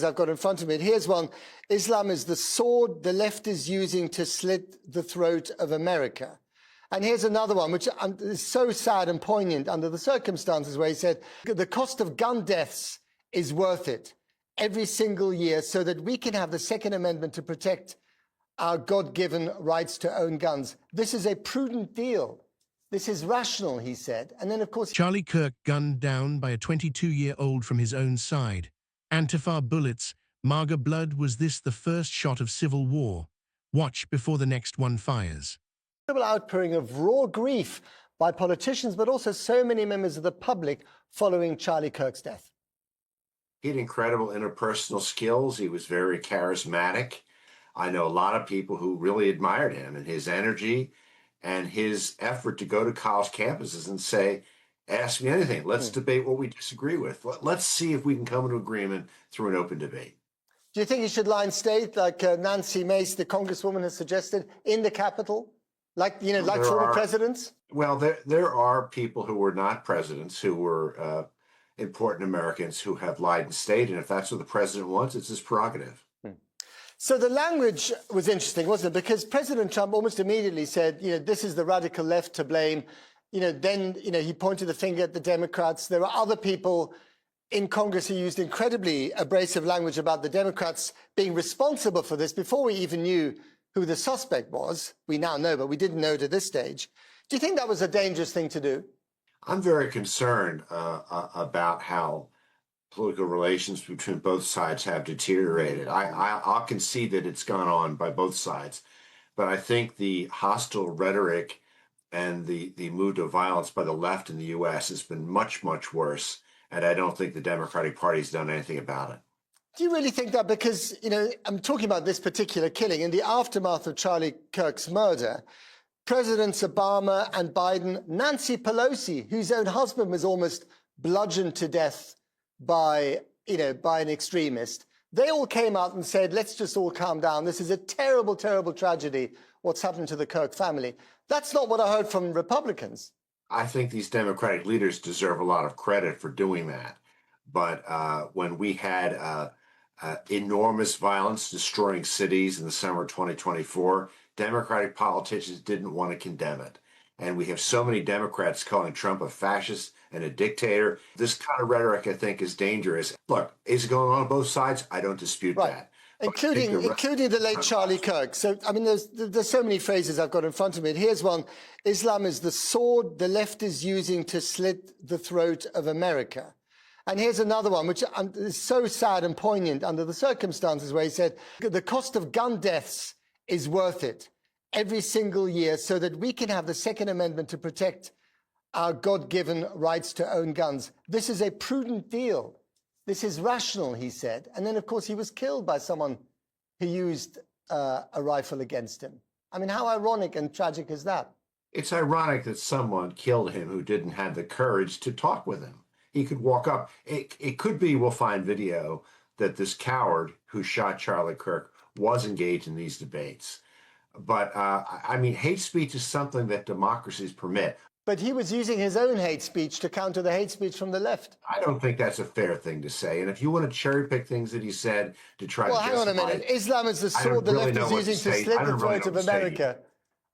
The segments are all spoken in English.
phrases I've got in front of me. Here's one. Islam is the sword the left is using to slit the throat of America. And here's another one, which is so sad and poignant under the circumstances, where he said, the cost of gun deaths is worth it every single year so that we can have the Second Amendment to protect our God-given rights to own guns. This is a prudent deal. This is rational, he said. And then, of course... Charlie Kirk gunned down by a 22-year-old from his own side. Antifa bullets, MAGA blood. Was this the first shot of civil war? Watch before the next one fires. Outpouring of raw grief by politicians, but also so many members of the public following Charlie Kirk's death. He had incredible interpersonal skills. He was very charismatic. I know a lot of people who really admired him and his energy and his effort to go to college campuses and say, ask me anything. Let's debate what we disagree with. Let's see if we can come to agreement through an open debate. Do you think he should lie in state, like Nancy Mace, the congresswoman, has suggested, in the Capitol? Like, you know, like former presidents? Well, there are people who were not presidents, who were important Americans who have lied in state. And if that's what the president wants, it's his prerogative. So the language was interesting, wasn't it? Because President Trump almost immediately said, you know, this is the radical left to blame. You know, then, you know, he pointed the finger at the Democrats. There are other people in Congress who used incredibly abrasive language about the Democrats being responsible for this before we even knew who the suspect was. We now know, but we didn't know to this stage. Do you think that was a dangerous thing to do? I'm very concerned about how political relations between both sides have deteriorated. I'll concede that it's gone on by both sides, but I think the hostile rhetoric and the mood of violence by the left in the U.S. has been much, much worse, and I don't think the Democratic Party's done anything about it. Do you really think that? Because, you know, I'm talking about this particular killing. In the aftermath of Charlie Kirk's murder, Presidents Obama and Biden, Nancy Pelosi, whose own husband was almost bludgeoned to death by an extremist, they all came out and said, let's just all calm down. This is a terrible, terrible tragedy, what's happened to the Kirk family. That's not what I heard from Republicans. I think these Democratic leaders deserve a lot of credit for doing that. But when we had enormous violence destroying cities in the summer of 2024, Democratic politicians didn't want to condemn it. And we have so many Democrats calling Trump a fascist and a dictator. This kind of rhetoric, I think, is dangerous. Look, is it going on both sides? I don't dispute that. Including the late Charlie Kirk. So, I mean, there's so many phrases I've got in front of me. Here's one. Islam is the sword the left is using to slit the throat of America. And here's another one, which is so sad and poignant under the circumstances, where he said, the cost of gun deaths is worth it every single year so that we can have the Second Amendment to protect our God-given rights to own guns. This is a prudent deal. This is rational, he said. And then, of course, he was killed by someone who used a rifle against him. I mean, how ironic and tragic is that? It's ironic that someone killed him who didn't have the courage to talk with him. He could walk up. It could be, we'll find video, that this coward who shot Charlie Kirk was engaged in these debates. But, I mean, hate speech is something that democracies permit. But he was using his own hate speech to counter the hate speech from the left. I don't think that's a fair thing to say. And if you want to cherry pick things that he said to try to justify... Well, hang on a minute. Islam is the sword the left is using to slit the throat of America.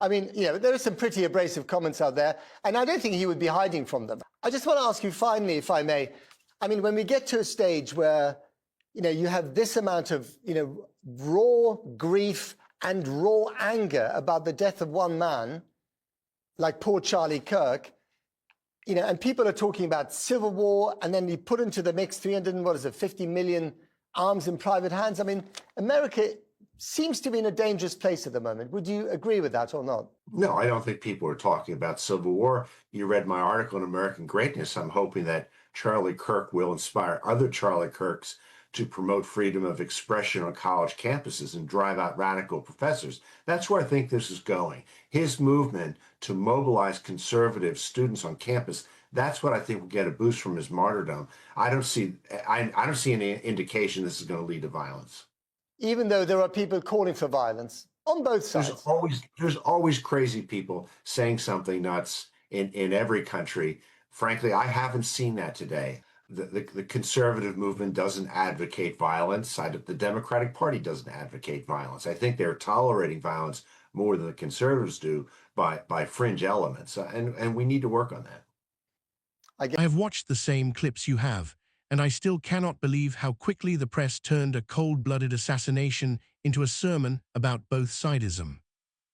I mean, you know, there are some pretty abrasive comments out there, and I don't think he would be hiding from them. I just want to ask you finally, if I may, I mean, when we get to a stage where, you know, you have this amount of, you know, raw grief and raw anger about the death of one man, like poor Charlie Kirk, you know, and people are talking about civil war, and then you put into the mix 50 million arms in private hands. I mean, America seems to be in a dangerous place at the moment. Would you agree with that or not? No, I don't think people are talking about civil war. You read my article on American Greatness. I'm hoping that Charlie Kirk will inspire other Charlie Kirks to promote freedom of expression on college campuses and drive out radical professors. That's where I think this is going. His movement to mobilize conservative students on campus, that's what I think will get a boost from his martyrdom. I don't see any indication this is going to lead to violence. Even though there are people calling for violence on both sides. There's always crazy people saying something nuts in every country. Frankly, I haven't seen that today. the conservative movement doesn't advocate violence. The Democratic Party doesn't advocate violence. I think they're tolerating violence more than the conservatives do by fringe elements, and we need to work on that. I have watched the same clips you have, and I still cannot believe how quickly the press turned a cold-blooded assassination into a sermon about both sidism.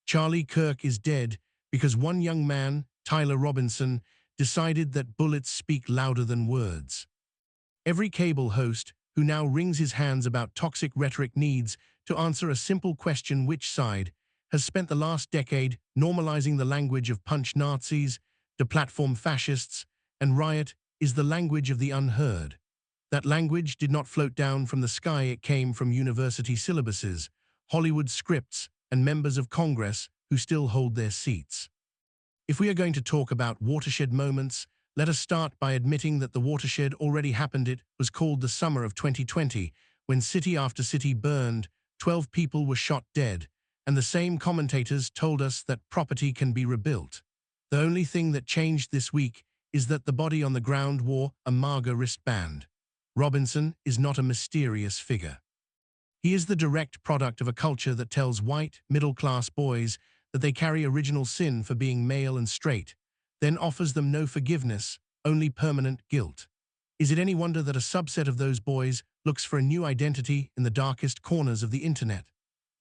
Charlie Kirk is dead because one young man, Tyler Robinson, decided that bullets speak louder than words. Every cable host who now wrings his hands about toxic rhetoric needs to answer a simple question: which side, has spent the last decade normalizing the language of punch Nazis, deplatform fascists, and riot is the language of the unheard. That language did not float down from the sky, it came from university syllabuses, Hollywood scripts, and members of Congress who still hold their seats. If we are going to talk about watershed moments, let us start by admitting that the watershed already happened. It was called the summer of 2020, when city after city burned, 12 people were shot dead, and the same commentators told us that property can be rebuilt. The only thing that changed this week is that the body on the ground wore a MAGA wristband. Robinson is not a mysterious figure. He is the direct product of a culture that tells white, middle-class boys that they carry original sin for being male and straight, then offers them no forgiveness, only permanent guilt. Is it any wonder that a subset of those boys looks for a new identity in the darkest corners of the internet?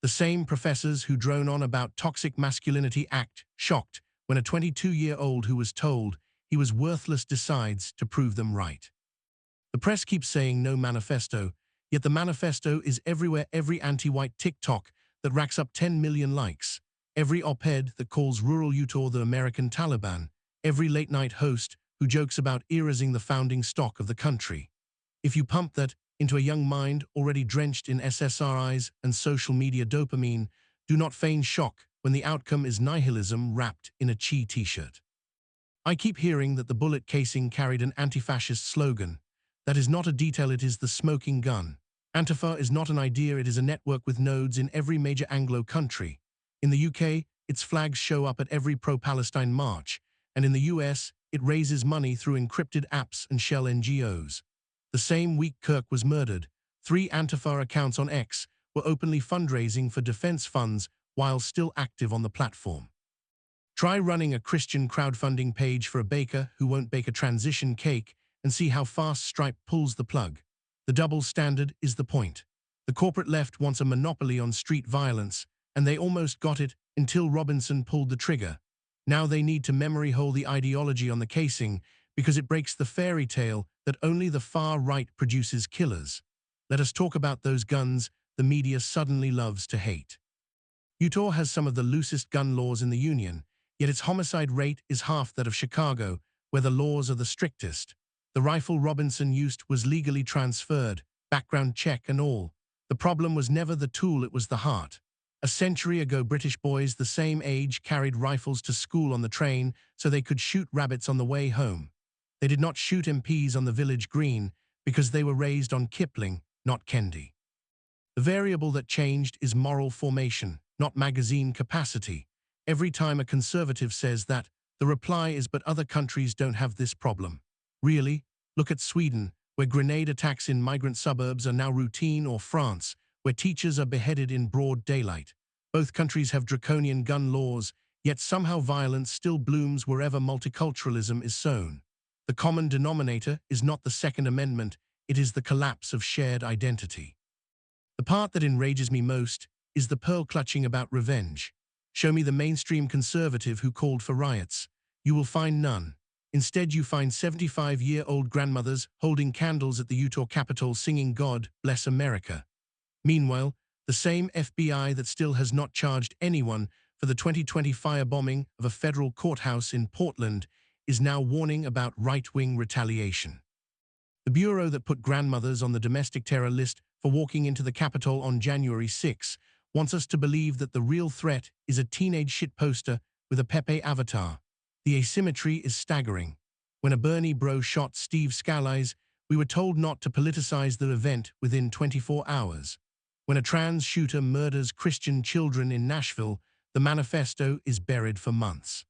The same professors who drone on about toxic masculinity act shocked when a 22-year-old who was told he was worthless decides to prove them right. The press keeps saying no manifesto, yet the manifesto is everywhere. Every anti-white TikTok that racks up 10 million likes, every op-ed that calls rural Utah the American Taliban, every late-night host who jokes about erasing the founding stock of the country. If you pump that into a young mind already drenched in SSRIs and social media dopamine, do not feign shock when the outcome is nihilism wrapped in a Chi t-shirt. I keep hearing that the bullet casing carried an anti-fascist slogan. That is not a detail, it is the smoking gun. Antifa is not an idea, it is a network with nodes in every major Anglo country. In the UK, its flags show up at every pro-Palestine march, and in the US, it raises money through encrypted apps and shell NGOs. The same week Kirk was murdered, 3 Antifa accounts on X were openly fundraising for defense funds while still active on the platform. Try running a Christian crowdfunding page for a baker who won't bake a transition cake and see how fast Stripe pulls the plug. The double standard is the point. The corporate left wants a monopoly on street violence, and they almost got it until Robinson pulled the trigger. Now they need to memory hole the ideology on the casing because it breaks the fairy tale that only the far right produces killers. Let us talk about those guns the media suddenly loves to hate. Utah has some of the loosest gun laws in the union, yet its homicide rate is half that of Chicago, where the laws are the strictest. The rifle Robinson used was legally transferred, background check and all. The problem was never the tool, it was the heart. A century ago, British boys the same age carried rifles to school on the train so they could shoot rabbits on the way home. They did not shoot MPs on the village green because they were raised on Kipling, not Kendi. The variable that changed is moral formation, not magazine capacity. Every time a conservative says that, the reply is, but other countries don't have this problem. Really? Look at Sweden, where grenade attacks in migrant suburbs are now routine, or France, where teachers are beheaded in broad daylight. Both countries have draconian gun laws, yet somehow violence still blooms wherever multiculturalism is sown. The common denominator is not the Second Amendment, it is the collapse of shared identity. The part that enrages me most is the pearl clutching about revenge. Show me the mainstream conservative who called for riots. You will find none. Instead, you find 75-year-old grandmothers holding candles at the Utah Capitol singing "God Bless America." Meanwhile, the same FBI that still has not charged anyone for the 2020 firebombing of a federal courthouse in Portland is now warning about right-wing retaliation. The bureau that put grandmothers on the domestic terror list for walking into the Capitol on January 6 wants us to believe that the real threat is a teenage shitposter with a Pepe avatar. The asymmetry is staggering. When a Bernie bro shot Steve Scalise, we were told not to politicize the event within 24 hours. When a trans shooter murders Christian children in Nashville, the manifesto is buried for months.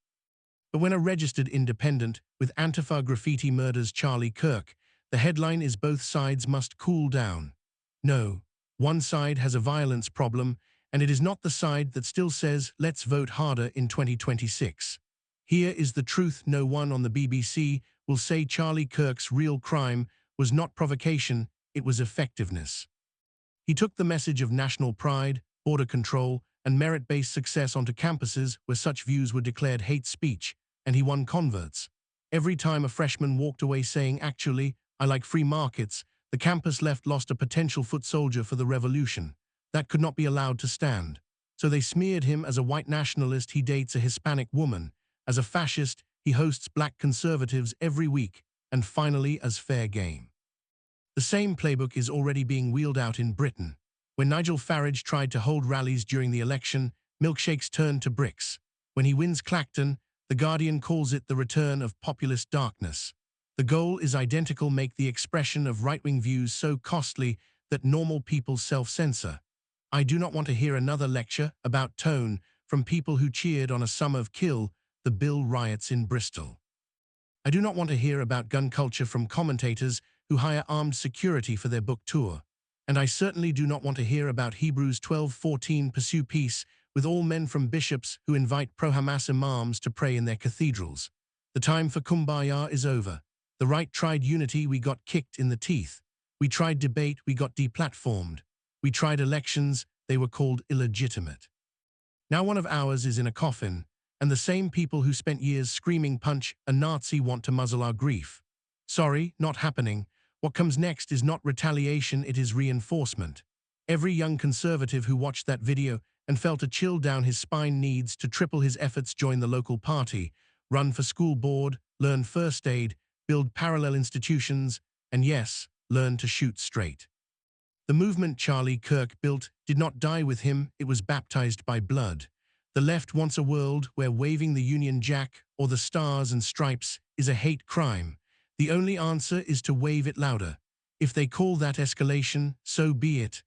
But when a registered independent with Antifa graffiti murders Charlie Kirk, The headline is "Both sides must cool down." No, one side has a violence problem, and it is not the side that still says, "Let's vote harder in 2026. Here is the truth. No one on the BBC will say Charlie Kirk's real crime was not provocation, it was effectiveness. He took the message of national pride, border control, and merit-based success onto campuses where such views were declared hate speech, and he won converts. Every time a freshman walked away saying, "Actually, I like free markets," the campus left lost a potential foot soldier for the revolution. That could not be allowed to stand. So they smeared him as a white nationalist. He dates a Hispanic woman. As a fascist, he hosts black conservatives every week, and finally as fair game. The same playbook is already being wheeled out in Britain. When Nigel Farage tried to hold rallies during the election, milkshakes turned to bricks. When he wins Clacton, The Guardian calls it the return of populist darkness. The goal is identical: make the expression of right-wing views so costly that normal people self-censor. I do not want to hear another lecture about tone from people who cheered on a sum of kill the Bill riots in Bristol. I do not want to hear about gun culture from commentators who hire armed security for their book tour. And I certainly do not want to hear about Hebrews 12:14 pursue peace with all men from bishops who invite pro-Hamas imams to pray in their cathedrals. The time for kumbaya is over. The right tried unity, we got kicked in the teeth. We tried debate, we got deplatformed. We tried elections, they were called illegitimate. Now one of ours is in a coffin, and the same people who spent years screaming punch a Nazi want to muzzle our grief. Sorry, not happening. What comes next is not retaliation, it is reinforcement. Every young conservative who watched that video and felt a chill down his spine needs to triple his efforts: join the local party, run for school board, learn first aid, build parallel institutions, and yes, learn to shoot straight. The movement Charlie Kirk built did not die with him, it was baptized by blood. The left wants a world where waving the Union Jack or the Stars and Stripes is a hate crime. The only answer is to wave it louder. If they call that escalation, so be it.